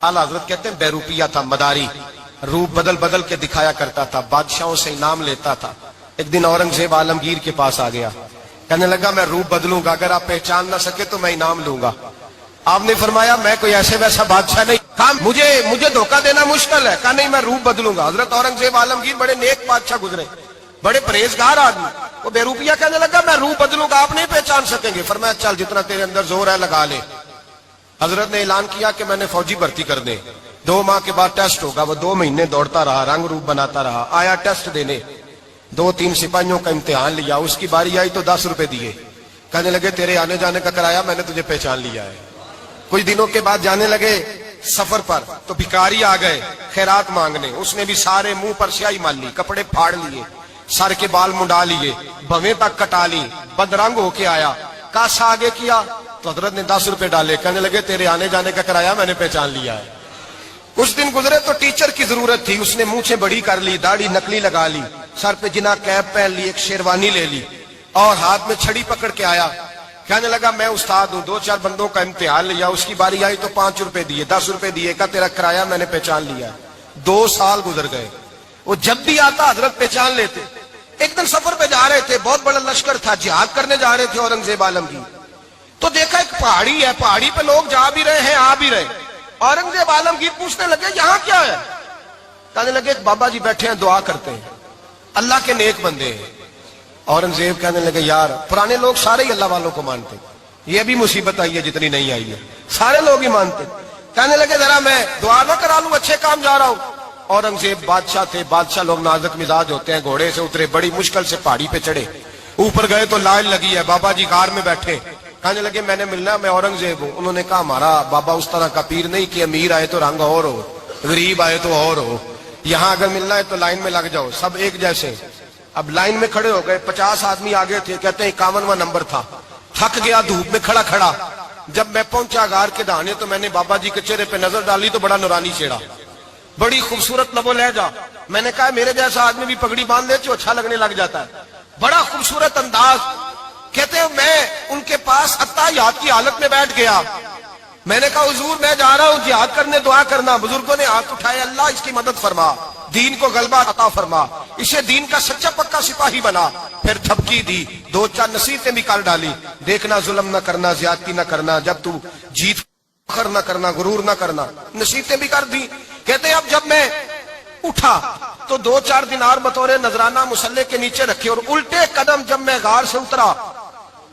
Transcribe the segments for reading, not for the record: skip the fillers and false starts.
आला हजरत कहते हैं बेरूपिया था, मदारी, रूप बदल बदल के दिखाया करता था, बादशाहों से इनाम लेता था। एक दिन औरंगजेब आलमगीर के पास आ गया, कहने लगा मैं रूप बदलूंगा, अगर आप पहचान ना सके तो मैं इनाम लूंगा। आपने फरमाया मैं कोई ऐसे वैसा बादशाह नहीं, कहा मुझे धोखा देना मुश्किल है, कहा नहीं मैं रूप बदलूंगा। हजरत औरंगजेब आलमगीर बड़े नेक बादशाह गुजरे, बड़े परहेजगार आदमी, वो बेरूपिया कहने लगा मैं रूप बदलूंगा, आप नहीं पहचान सकेंगे। फरमाया चल जितना तेरे अंदर जोर है लगा ले। हजरत ने ऐलान किया कि मैंने फौजी भर्ती कर दे, 2 माह के बाद टेस्ट होगा। वो 2 महीने दौड़ता रहा, रंग रूप बनाता रहा, आया टेस्ट देने, 2-3 सिपाहियों का इम्तिहान लिया, उसकी बारी आई तो 10 रुपए दिए, कहने लगे तेरे आने जाने का कराया, मैंने तुझे पहचान लिया है। कुछ दिनों के बाद जाने लगे सफर पर, तो भिखारी आ गए खैरात मांगने, उसने भी सारे मुंह पर स्याही मार ली, कपड़े फाड़ लिए, सर के बाल मुंडा लिए, भवें तक कटा ली, बदरंग होके आया, कासा आगे किया तो हजरत ने 10 रुपए डाले, कहने लगे तेरे आने जाने का कराया, मैंने पहचान लिया है। कुछ दिन गुजरे तो टीचर की जरूरत थी, उसने मूंछें बड़ी कर ली, दाढ़ी नकली लगा ली, सर पे जिना कैप पहन ली, एक शेरवानी ले ली और हाथ में छड़ी पकड़ के आया, कहने लगा मैं उस्ताद हूं, 2-4 बंदों का इम्तिहान लिया, उसकी बारी आई तो 5 रुपए दिए, 10 रुपए दिए, का तेरा कराया मैंने पहचान लिया। 2 साल गुजर गए, वो जब भी आता हजरत पहचान लेते। एक दिन सफर पे जा रहे थे, बहुत बड़ा लश्कर था, जिहाद करने जा रहे थे औरंगजेब आलमगीर, तो देखा एक पहाड़ी है, पहाड़ी पे लोग जा भी रहे हैं आ भी रहे। औरंगजेब आलमगीर पूछने लगे यहाँ क्या है, कहने लगे बाबा जी बैठे हैं दुआ करते हैं, अल्लाह के नेक बंदे हैं। औरंगजेब कहने लगे यार पुराने लोग सारे ही अल्लाह वालों को मानते, ये भी मुसीबत आई है जितनी नहीं आई है, सारे लोग ही मानते। कहने लगे जरा मैं दुआ ना करा लूं, अच्छे काम जा रहा हूं। औरंगजेब बादशाह थे, बादशाह लोग नाजुक मिजाज होते हैं, घोड़े से उतरे, बड़ी मुश्किल से पहाड़ी पे चढ़े, ऊपर गए तो लाइन लगी है, बाबा जी गार में बैठे, कहने लगे मैंने मिलना, मैं औरंगजेब हूं। उन्होंने कहा हमारा बाबा उस तरह का पीर नहीं कि अमीर आए तो रंग और हो, गरीब आए तो और हो, यहाँ अगर मिलना है तो लाइन में लग जाओ, सब एक जैसे। अब लाइन में खड़े हो गए, 50 आदमी आगे थे, कहते हैं 51वां नंबर था, थक गया धूप में खड़ा खड़ा। जब मैं पहुंचा गार के दाने तो मैंने बाबा जी के चेहरे पे नजर डाली तो बड़ा नूरानी चेहरा, बड़ी खूबसूरत लबो लहजा। मैंने कहा मेरे जैसा आदमी भी पगड़ी बांध ले तो अच्छा लगने लग जाता है, बड़ा खूबसूरत अंदाज। कहते हैं मैं उनके पास अत्ताहियात की हालत में बैठ गया, मैंने कहा हुजूर मैं जा रहा हूं जिहाद करने, दुआ करना। बुजुर्गों ने हाथ उठाए, अल्लाह इसकी मदद फरमा, दीन को गलबा अता फरमा, इसे दीन का सच्चा पक्का सिपाही बना। फिर थपकी दी, 2-4 नसीहतें भी कर डाली, देखना जुल्म न करना, ज्यादती न करना, जब तू जीत फखर न करना, गुरूर न करना, नसीहतें भी कर दी। कहते अब जब मैं उठा तो 2-4 दिनार बतौर नजराना मुसल्ले के नीचे रखे, और उल्टे कदम जब मैं गार से उतरा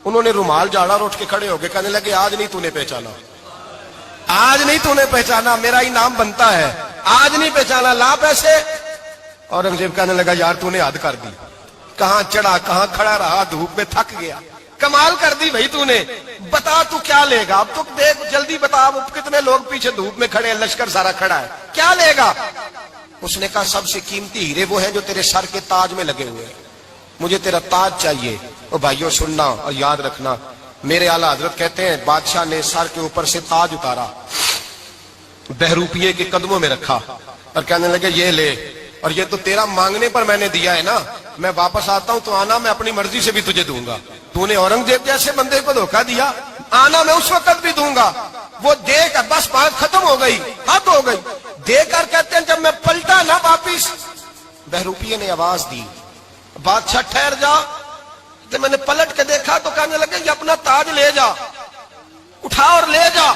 उन्होंने रुमाल झाड़ा और उठ के खड़े हो गए, कहने लगे आज नहीं तूने पहचाना, आज नहीं तूने पहचाना, मेरा इनाम बनता है, आज नहीं पहचाना, ला पैसे। औरंगजेब कहने लगा यार तूने हद कर दी, कहां चढ़ा कहां खड़ा रहा, धूप में थक गया, कमाल कर दी भाई तूने, बता तू क्या लेगा, अब तो देख जल्दी बता, अब कितने लोग पीछे धूप में खड़े हैं, लश्कर सारा खड़ा है, क्या लेगा। उसने कहा सबसे कीमती हीरे वो हैं जो तेरे सर के ताज में लगे हुए हैं, मुझे तेरा ताज चाहिए। ओ भाइयों सुनना और याद रखना, मेरे आला हजरत कहते हैं बादशाह ने सर के ऊपर से ताज उतारा, बहरूपिये के कदमों में रखा और कहने लगे ये ले, और ये तो तेरा मांगने पर मैंने दिया है ना, मैं वापस आता हूं तो आना, मैं अपनी मर्जी से भी तुझे दूंगा, तूने औरंगजेब जैसे बंदे को धोखा दिया, आना मैं उस वक्त भी दूंगा। वो देख बस बात खत्म हो गई, हद हो गई। देकर कहते हैं जब मैं पलटा ना वापिस, बहरूपिये ने आवाज दी बादशाह ठहर जा, तो मैंने पलट के देखा तो कहने लगे ये अपना ताज ले जा, उठा और ले जा।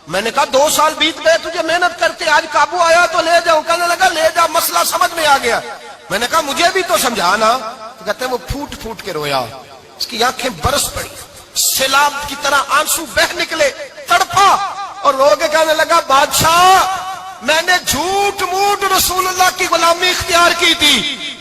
मैंने कहा 2 साल बीत गए तुझे मेहनत करके, आज काबू आया तो ले जाऊं, कहने लगा ले जा, मसला समझ में आ गया। मैंने कहा मुझे भी तो समझाना, तो कहते हैं वो फूट फूट के रोया, उसकी आंखें बरस पड़ी, सैलाब की तरह आंसू बह निकले, तड़पा और रो के कहने लगा बादशाह मैंने झूठ मूठ रसूलुल्लाह की गुलामी इख्तियार की थी,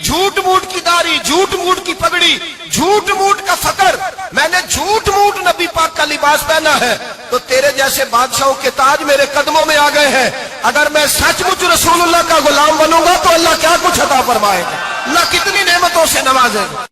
झूठ मूठ की दाढ़ी, झूठ मूठ की पगड़ी, झूठ मूठ का फकर, मैंने झूठ मूठ नबी पाक का लिबास पहना है, तो तेरे जैसे बादशाहों के ताज मेरे कदमों में आ गए हैं। अगर मैं सचमुच रसूलुल्लाह का गुलाम बनूंगा तो अल्लाह क्या कुछ अता फरमाएगा, अल्लाह कितनी नेमतों से नवाजेगा।